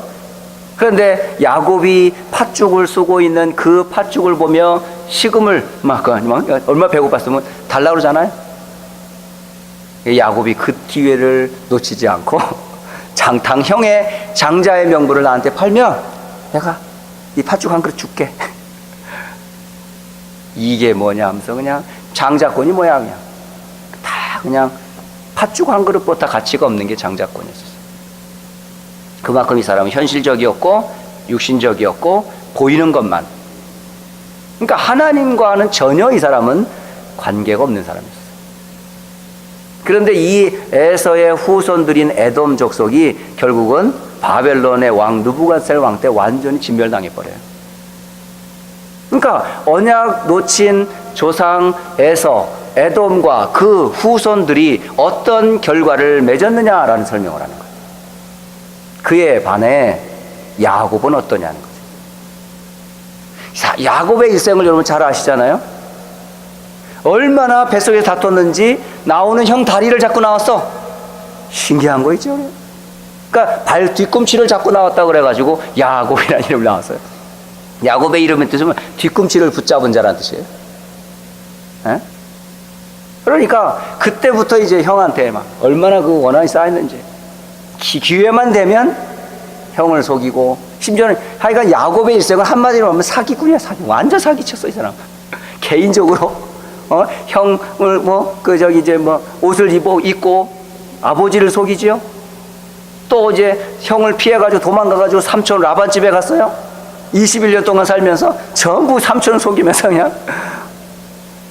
그런데 야곱이 팥죽을 쏘고 있는 그 팥죽을 보며 식음을 막 얼마나 배고팠으면 달라고 그러잖아요. 야곱이 그 기회를 놓치지 않고 형의 장자의 명분을 나한테 팔면 내가 이 팥죽 한 그릇 줄게. 이게 뭐냐 하면서 그냥 장자권이 뭐야, 그냥 다 그냥 팥죽 한 그릇보다 가치가 없는 게 장자권이었어요. 그만큼 이 사람은 현실적이었고 육신적이었고 보이는 것만. 그러니까 하나님과는 전혀 이 사람은 관계가 없는 사람이었어요. 그런데 이 에서의 후손들인 에돔 족속이 결국은 바벨론의 왕 느부갓네살 왕 때 완전히 진멸당해버려요. 그러니까 언약 놓친 조상 에서, 에돔과 그 후손들이 어떤 결과를 맺었느냐라는 설명을 하는 거예요. 그에 반해 야곱은 어떠냐는 거죠. 야곱의 일생을 여러분 잘 아시잖아요. 얼마나 뱃속에서 다퉜는지 나오는 형 다리를 잡고 나왔어. 신기한 거 있죠. 그러니까 발 뒤꿈치를 잡고 나왔다고 그래가지고 야곱이라는 이름이 나왔어요. 야곱의 이름의 뜻은 뒤꿈치를 붙잡은 자라는 뜻이에요. 에? 그러니까 그때부터 이제 형한테 막 얼마나 그 원한이 쌓였는지, 기회만 되면 형을 속이고, 심지어는 하여간 야곱의 일생은 한마디로 하면 사기꾼이야. 완전 사기쳤어 이 사람. 개인적으로 형을 옷을 입고 아버지를 속이지요. 또 이제 형을 피해가지고 도망가가지고 삼촌 라반집에 갔어요. 21년 동안 살면서 전부 삼촌을 속이면서 그냥.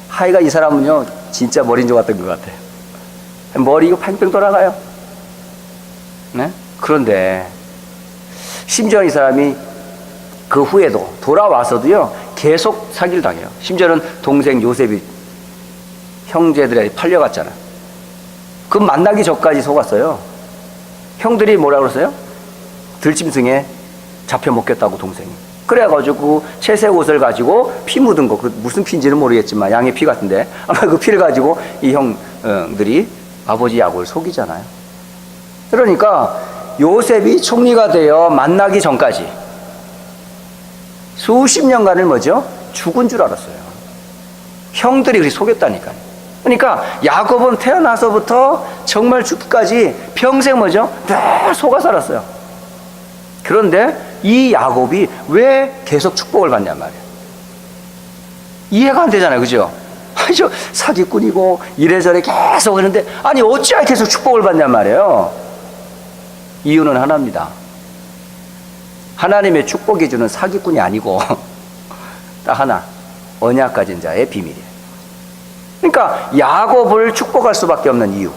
하여간 이 사람은요 진짜 머리인 줄 같던 것 같아요. 머리가 팽팽 돌아가요. 네? 그런데 심지어 이 사람이 그 후에도 돌아와서도요 계속 사기를 당해요. 심지어는 동생 요셉이 형제들에 팔려갔잖아. 그 만나기 전까지 속았어요. 형들이 뭐라고 그랬어요? 들짐승에 잡혀 먹겠다고 동생이. 그래가지고 채색 옷을 가지고 피 묻은 거, 그 무슨 피인지는 모르겠지만 양의 피 같은데 아마 그 피를 가지고 이 형들이 아버지 야곱을 속이잖아요. 그러니까 요셉이 총리가 되어 만나기 전까지 수십 년간을 뭐죠? 죽은 줄 알았어요. 형들이 그렇게 속였다니까요. 그러니까 야곱은 태어나서부터 정말 죽기까지 평생 뭐죠? 늘 속아 살았어요. 그런데 이 야곱이 왜 계속 축복을 받냔 말이에요. 이해가 안 되잖아요. 그죠? 아니, 저 사기꾼이고 이래저래 계속 하는데 아니 어찌하여 계속 축복을 받냔 말이에요. 이유는 하나입니다. 하나님의 축복이 주는 사기꾼이 아니고 딱 하나, 언약 가진 자의 비밀이에요. 그러니까 야곱을 축복할 수밖에 없는 이유,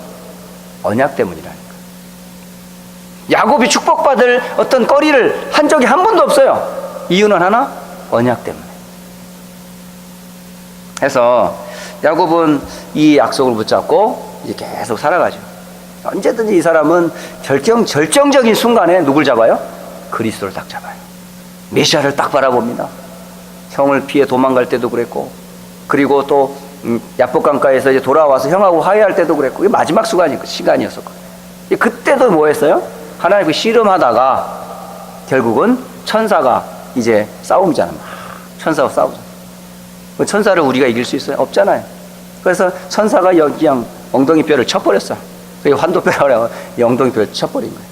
언약 때문이라니까. 야곱이 축복받을 어떤 거리를 한 적이 한 번도 없어요. 이유는 하나, 언약 때문에. 해서 야곱은 이 약속을 붙잡고 이제 계속 살아가죠. 언제든지 이 사람은 결정적인 순간에 누굴 잡아요? 그리스도를 딱 잡아요. 메시아를 딱 바라봅니다. 형을 피해 도망갈 때도 그랬고, 그리고 또 야복강가에서 이제 돌아와서 형하고 화해할 때도 그랬고, 이게 마지막 시간이었었거든요. 그때도 뭐 했어요? 하나님 씨름하다가 결국은 천사가 이제 싸움이잖아. 천사와 싸우잖아. 천사를 우리가 이길 수 있어요? 없잖아요. 그래서 천사가 그냥 엉덩이뼈를 쳐버렸어. 그게 환도뼈라고 엉덩이뼈를 쳐버린 거예요.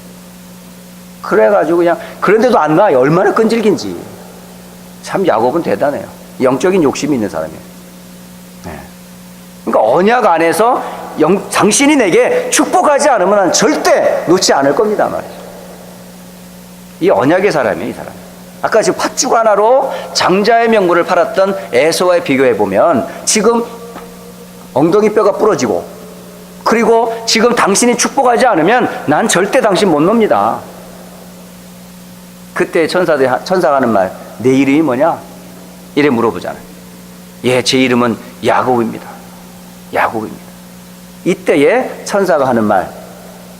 그래가지고 그냥, 그런데도 안 나. 얼마나 끈질긴지. 참 야곱은 대단해요. 영적인 욕심이 있는 사람이에요. 네. 그러니까 언약 안에서 당신이 내게 축복하지 않으면 난 절대 놓지 않을 겁니다 말이죠. 이 언약의 사람이에요, 이 사람. 아까 지금 팥죽 하나로 장자의 명분을 팔았던 에서와 비교해 보면 지금 엉덩이 뼈가 부러지고, 그리고 지금 당신이 축복하지 않으면 난 절대 당신 못 놉니다. 그때 천사가 하는 말, 내 이름이 뭐냐? 이래 물어보잖아요. 예, 제 이름은 야곱입니다. 야곱입니다. 이때에 천사가 하는 말,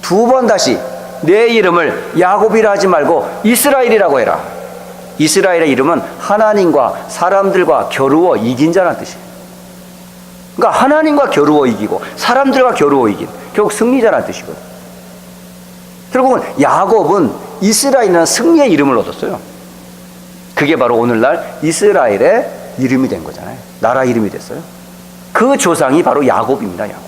두 번 다시 내 이름을 야곱이라 하지 말고 이스라엘이라고 해라. 이스라엘의 이름은 하나님과 사람들과 겨루어 이긴 자라는 뜻이에요. 그러니까 하나님과 겨루어 이기고 사람들과 겨루어 이긴, 결국 승리자라는 뜻이거든요. 결국은 야곱은 이스라엘이라는 승리의 이름을 얻었어요. 그게 바로 오늘날 이스라엘의 이름이 된 거잖아요. 나라 이름이 됐어요. 그 조상이 바로 야곱입니다. 야곱.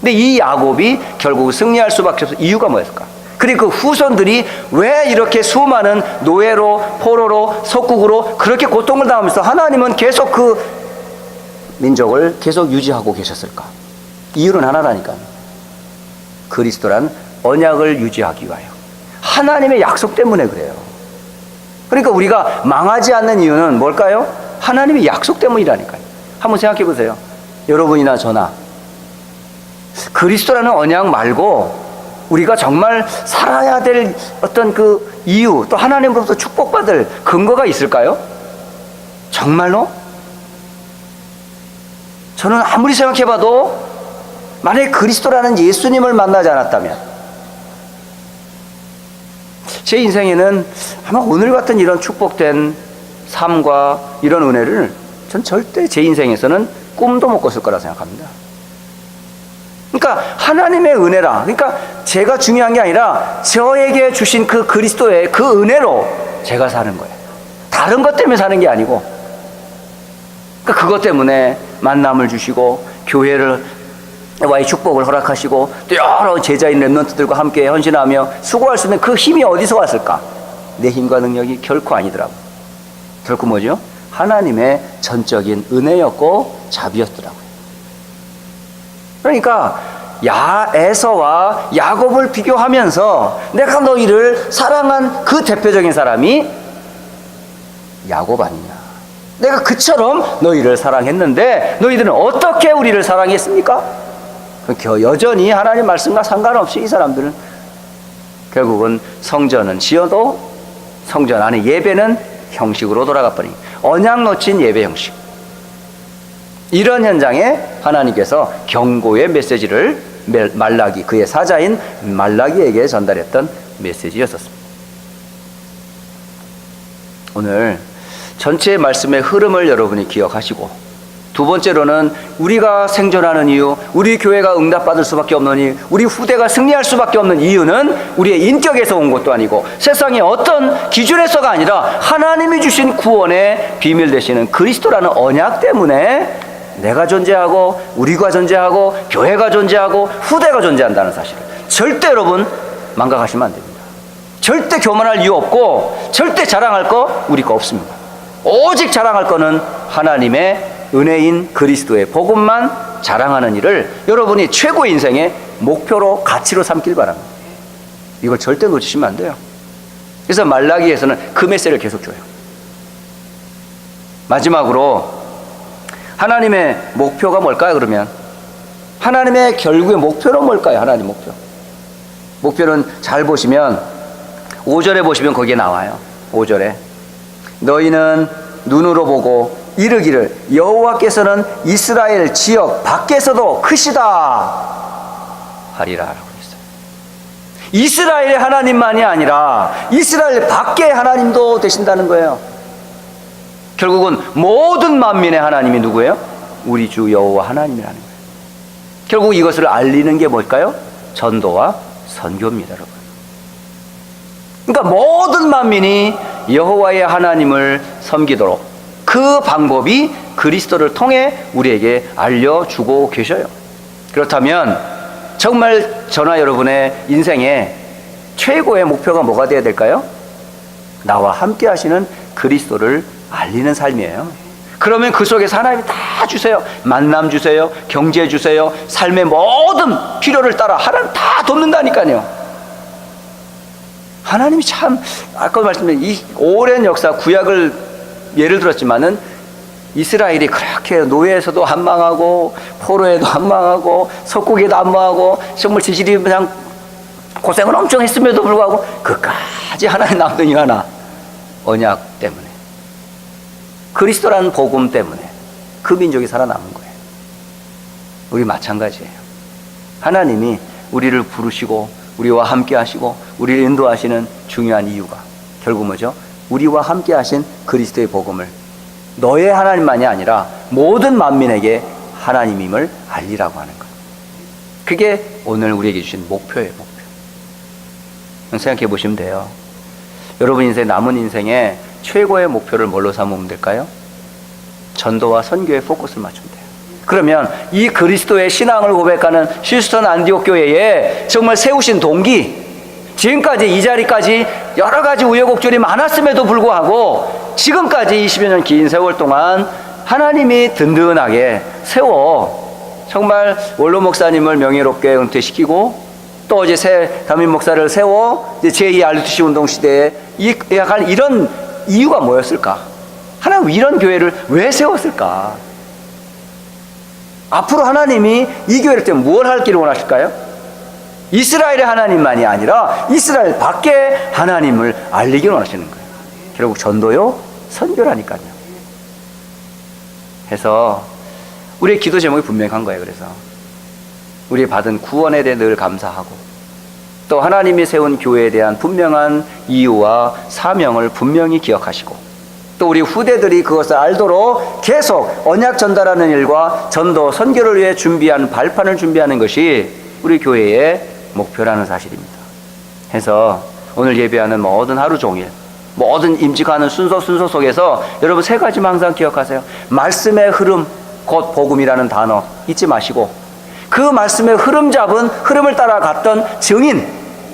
근데 이 야곱이 결국 승리할 수밖에 없어. 이유가 뭐였을까? 그리고 그 후손들이 왜 이렇게 수많은 노예로, 포로로, 속국으로 그렇게 고통을 당하면서 하나님은 계속 그 민족을 계속 유지하고 계셨을까? 이유는 하나라니까요. 그리스도란 언약을 유지하기 위하여. 하나님의 약속 때문에 그래요. 그러니까 우리가 망하지 않는 이유는 뭘까요? 하나님의 약속 때문이라니까요. 한번 생각해 보세요. 여러분이나 저나 그리스도라는 언약 말고 우리가 정말 살아야 될 어떤 그 이유, 또 하나님으로부터 축복받을 근거가 있을까요? 정말로? 저는 아무리 생각해봐도 만약에 그리스도라는 예수님을 만나지 않았다면, 제 인생에는 아마 오늘 같은 이런 축복된 삶과 이런 은혜를 전 절대 제 인생에서는 꿈도 못 꿨을 거라 생각합니다. 그러니까 하나님의 은혜라, 그러니까 제가 중요한 게 아니라 저에게 주신 그 그리스도의 그 은혜로 제가 사는 거예요. 다른 것 때문에 사는 게 아니고, 그러니까 그것 때문에 만남을 주시고 교회와의 축복을 허락하시고 또 여러 제자인 렘넌트들과 함께 헌신하며 수고할 수 있는 그 힘이 어디서 왔을까? 내 힘과 능력이 결코 아니더라고. 결코 뭐죠? 하나님의 전적인 은혜였고 자비였더라고요. 그러니까 에서와 야곱을 비교하면서 내가 너희를 사랑한 그 대표적인 사람이 야곱 아니냐. 내가 그처럼 너희를 사랑했는데 너희들은 어떻게 우리를 사랑했습니까? 여전히 하나님 말씀과 상관없이 이 사람들은 결국은 성전은 지어도 성전 안에 예배는 형식으로 돌아가 버린 언약 놓친 예배 형식. 이런 현장에 하나님께서 경고의 메시지를 말라기, 그의 사자인 말라기에게 전달했던 메시지였었습니다. 오늘 전체 말씀의 흐름을 여러분이 기억하시고, 두 번째로는 우리가 생존하는 이유, 우리 교회가 응답받을 수밖에 없는 이유, 우리 후대가 승리할 수밖에 없는 이유는 우리의 인격에서 온 것도 아니고 세상의 어떤 기준에서가 아니라 하나님이 주신 구원의 비밀 되시는 그리스도라는 언약 때문에 내가 존재하고 우리가 존재하고 교회가 존재하고 후대가 존재한다는 사실을 절대 여러분 망각하시면 안 됩니다. 절대 교만할 이유 없고 절대 자랑할 거 우리 거 없습니다. 오직 자랑할 거는 하나님의 은혜인 그리스도의 복음만 자랑하는 일을 여러분이 최고의 인생의 목표로 가치로 삼길 바랍니다. 이걸 절대 놓치시면 안 돼요. 그래서 말라기에서는 그 메시지를 계속 줘요. 마지막으로 하나님의 목표가 뭘까요? 그러면 하나님의 결국의 목표는 뭘까요? 하나님 목표는 잘 보시면 5절에 보시면 거기에 나와요. 5절에 너희는 눈으로 보고 이르기를 여호와께서는 이스라엘 지역 밖에서도 크시다 하리라 라고 했어요. 이스라엘의 하나님만이 아니라 이스라엘 밖의 하나님도 되신다는 거예요. 결국은 모든 만민의 하나님이 누구예요? 우리 주 여호와 하나님이라는 거예요. 결국 이것을 알리는 게 뭘까요? 전도와 선교입니다, 여러분. 그러니까 모든 만민이 여호와의 하나님을 섬기도록 그 방법이 그리스도를 통해 우리에게 알려주고 계셔요. 그렇다면 정말 저나 여러분의 인생의 최고의 목표가 뭐가 되어야 될까요? 나와 함께 하시는 그리스도를 알리는 삶이에요. 그러면 그 속에서 하나님이 다 주세요. 만남 주세요. 경제 주세요. 삶의 모든 필요를 따라 하나님 다 돕는다니까요. 하나님이 참, 아까 말씀드린 이 오랜 역사, 구약을 예를 들었지만은 이스라엘이 그렇게 노예에서도 안 망하고 포로에도 안 망하고 석국에도 안 망하고 정말 지질이 그냥 고생을 엄청 했음에도 불구하고 그까지 하나님 남던 이 하나 언약 때문에, 그리스도라는 복음 때문에 그 민족이 살아남은 거예요. 우리 마찬가지예요. 하나님이 우리를 부르시고 우리와 함께 하시고 우리를 인도하시는 중요한 이유가 결국 뭐죠? 우리와 함께 하신 그리스도의 복음을 너의 하나님만이 아니라 모든 만민에게 하나님임을 알리라고 하는 거예요. 그게 오늘 우리에게 주신 목표예요. 목표. 생각해 보시면 돼요. 여러분 인생, 남은 인생에 최고의 목표를 뭘로 삼으면 될까요? 전도와 선교에 포커스를 맞추면 돼요. 그러면 이 그리스도의 신앙을 고백하는 휴스턴 안디옥 교회에 정말 세우신 동기, 지금까지 이 자리까지 여러 가지 우여곡절이 많았음에도 불구하고 지금까지 20여 년 긴 세월 동안 하나님이 든든하게 세워 정말 원로 목사님을 명예롭게 은퇴시키고 또 어제 새 담임 목사를 세워 제2 RUTC 운동 시대에 약간 이런 이유가 뭐였을까? 하나님 이런 교회를 왜 세웠을까? 앞으로 하나님이 이 교회를 때문에 무엇을 하기를 원하실까요? 이스라엘의 하나님만이 아니라 이스라엘 밖에 하나님을 알리기를 원하시는 거예요. 결국 전도요, 선교라니까요. 해서 우리의 기도 제목이 분명한 거예요. 그래서 우리 받은 구원에 대해 늘 감사하고 또 하나님이 세운 교회에 대한 분명한 이유와 사명을 분명히 기억하시고 또 우리 후대들이 그것을 알도록 계속 언약 전달하는 일과 전도, 선교를 위해 준비한 발판을 준비하는 것이 우리 교회의 목표라는 사실입니다. 해서 오늘 예배하는 모든 하루 종일 모든 임직하는 순서 속에서 여러분 세 가지만 항상 기억하세요. 말씀의 흐름, 곧 복음이라는 단어 잊지 마시고 그 말씀의 흐름 잡은 흐름을 따라갔던 증인,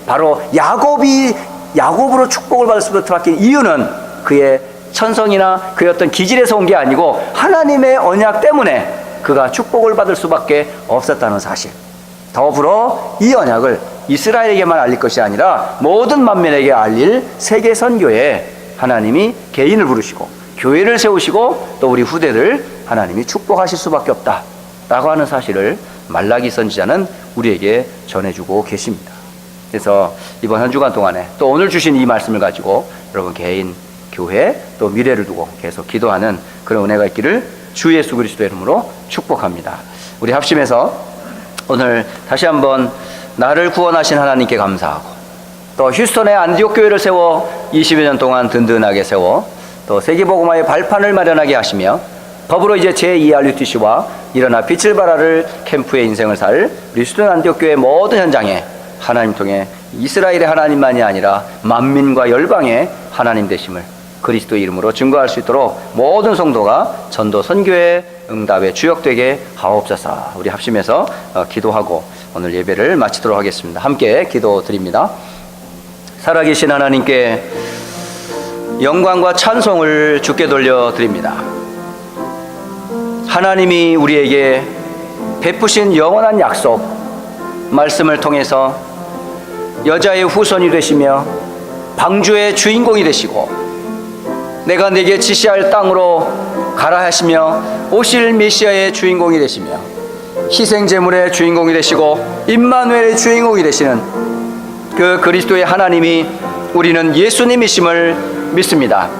바로 야곱으로 축복을 받을 수밖에 없는 이유는 그의 천성이나 그의 어떤 기질에서 온 게 아니고 하나님의 언약 때문에 그가 축복을 받을 수밖에 없었다는 사실. 더불어 이 언약을 이스라엘에게만 알릴 것이 아니라 모든 만민에게 알릴 세계 선교에 하나님이 개인을 부르시고 교회를 세우시고 또 우리 후대를 하나님이 축복하실 수밖에 없다라고 하는 사실을 말라기 선지자는 우리에게 전해주고 계십니다. 그래서 이번 한 주간 동안에 또 오늘 주신 이 말씀을 가지고 여러분 개인, 교회 또 미래를 두고 계속 기도하는 그런 은혜가 있기를 주 예수 그리스도의 이름으로 축복합니다. 우리 합심해서 오늘 다시 한번 나를 구원하신 하나님께 감사하고 또 휴스턴의 안디옥 교회를 세워 20여 년 동안 든든하게 세워 또 세계복음화의 발판을 마련하게 하시며 더불어 이제 제2 RUTC와 일어나 빛을 발하를 캠프의 인생을 살 우리 휴스턴 안디옥 교회 모든 현장에 하나님 통해 이스라엘의 하나님만이 아니라 만민과 열방의 하나님 되심을 그리스도의 이름으로 증거할 수 있도록 모든 성도가 전도 선교의 응답에 주역되게 하옵소서. 우리 합심해서 기도하고 오늘 예배를 마치도록 하겠습니다. 함께 기도드립니다. 살아계신 하나님께 영광과 찬송을 주께 돌려드립니다. 하나님이 우리에게 베푸신 영원한 약속 말씀을 통해서 여자의 후손이 되시며 방주의 주인공이 되시고 내가 네게 지시할 땅으로 가라 하시며 오실 메시아의 주인공이 되시며 희생제물의 주인공이 되시고 임마누엘의 주인공이 되시는 그 그리스도의 하나님이 우리는 예수님이심을 믿습니다.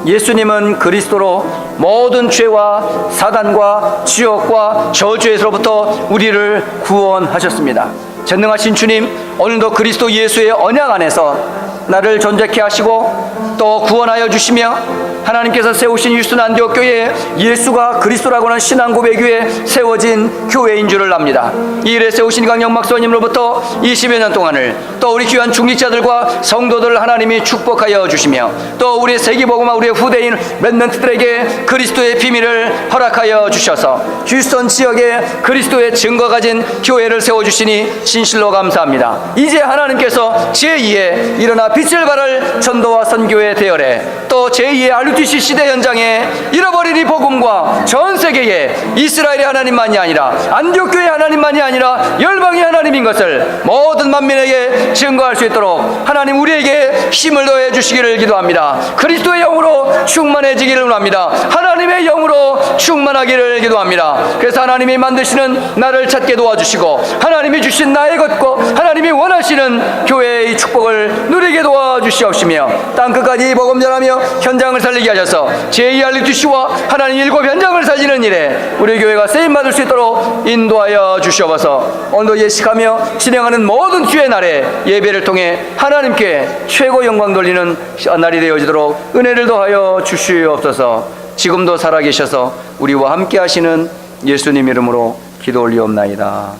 예수님은 그리스도로 모든 죄와 사단과 지옥과 저주에서부터 우리를 구원하셨습니다. 전능하신 주님, 오늘도 그리스도 예수의 언약 안에서 나를 존재케 하시고 또 구원하여 주시며 하나님께서 세우신 휴스턴 안디옥 교회에 예수가 그리스도라고 하는 신앙 고백 위에 세워진 교회인 줄을 압니다. 이 일에 세우신 강영 막사님으로부터 20여 년 동안을 또 우리 귀한 중직자들과 성도들을 하나님이 축복하여 주시며 또 우리 세계복음화 우리의 후대인 렘넌트들에게 그리스도의 비밀을 허락하여 주셔서 휴스턴 지역에 그리스도의 증거 가진 교회를 세워주시니 진실로 감사합니다. 이제 하나님께서 제2의 일어나 빛을 발할 전도와 선교의 대열에 또 제2의 RUTC 시대 현장에 잃어버린 이 복음과 전 세계에 이스라엘의 하나님만이 아니라 안디옥 교회의 하나님만이 아니라 열방의 하나님인 것을 모든 만민에게 증거할 수 있도록 하나님 우리에게 힘을 더해 주시기를 기도합니다. 그리스도의 영으로 충만해지기를 원합니다. 하나님의 영으로 충만하기를 기도합니다. 그래서 하나님이 만드시는 나를 찾게 도와주시고 하나님이 주신 나의 것과 하나님이 원하시는 교회의 축복을 누리게 도와주시옵시며 땅끝까지 복음 전하며 현장을 살리게 하셔서 제2 RUTC와 하나님 7 현장을 살리는 일에 우리 교회가 쓰임받을 수 있도록 인도하여 주시옵소서. 오늘도 예식하며 진행하는 모든 주의 날에 예배를 통해 하나님께 최고 영광 돌리는 날이 되어지도록 은혜를 더하여 주시옵소서. 지금도 살아계셔서 우리와 함께 하시는 예수님 이름으로 기도 올리옵나이다.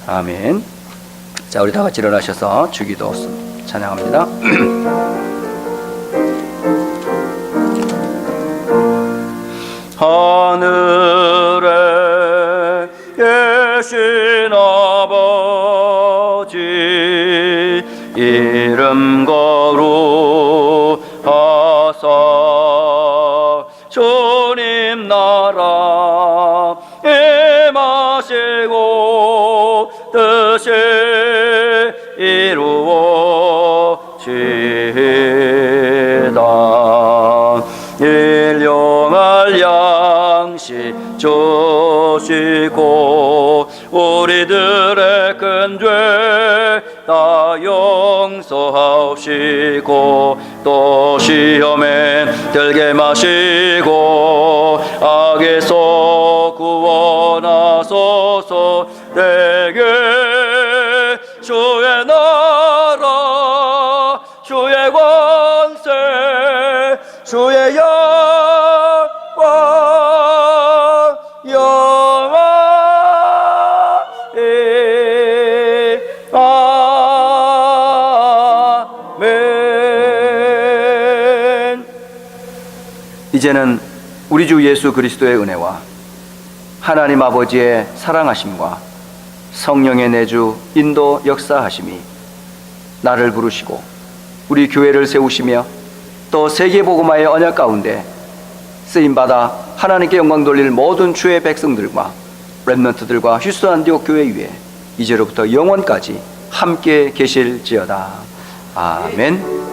아멘. 자, 우리 다 같이 일어나셔서 주기도 찬양합니다. 하늘에 계신 아버지 이름 거룩하사 주님 나라 임하시고 뜻이 이루어지다. 일용할 양식 주시고 우리들의 큰 죄 다 용서하시고 또 시험에 들게 마시고 악에서 구원하소서. 내게 주의 나라 주의 권세 주의 영광 영원히 아멘. 이제는 우리 주 예수 그리스도의 은혜와 하나님 아버지의 사랑하심과 성령의 내주 인도 역사하심이 나를 부르시고 우리 교회를 세우시며 또 세계복음화의 언약 가운데 쓰임받아 하나님께 영광 돌릴 모든 주의 백성들과 렘넌트들과 휴스턴 안디옥 교회 위에 이제로부터 영원까지 함께 계실지어다. 아멘.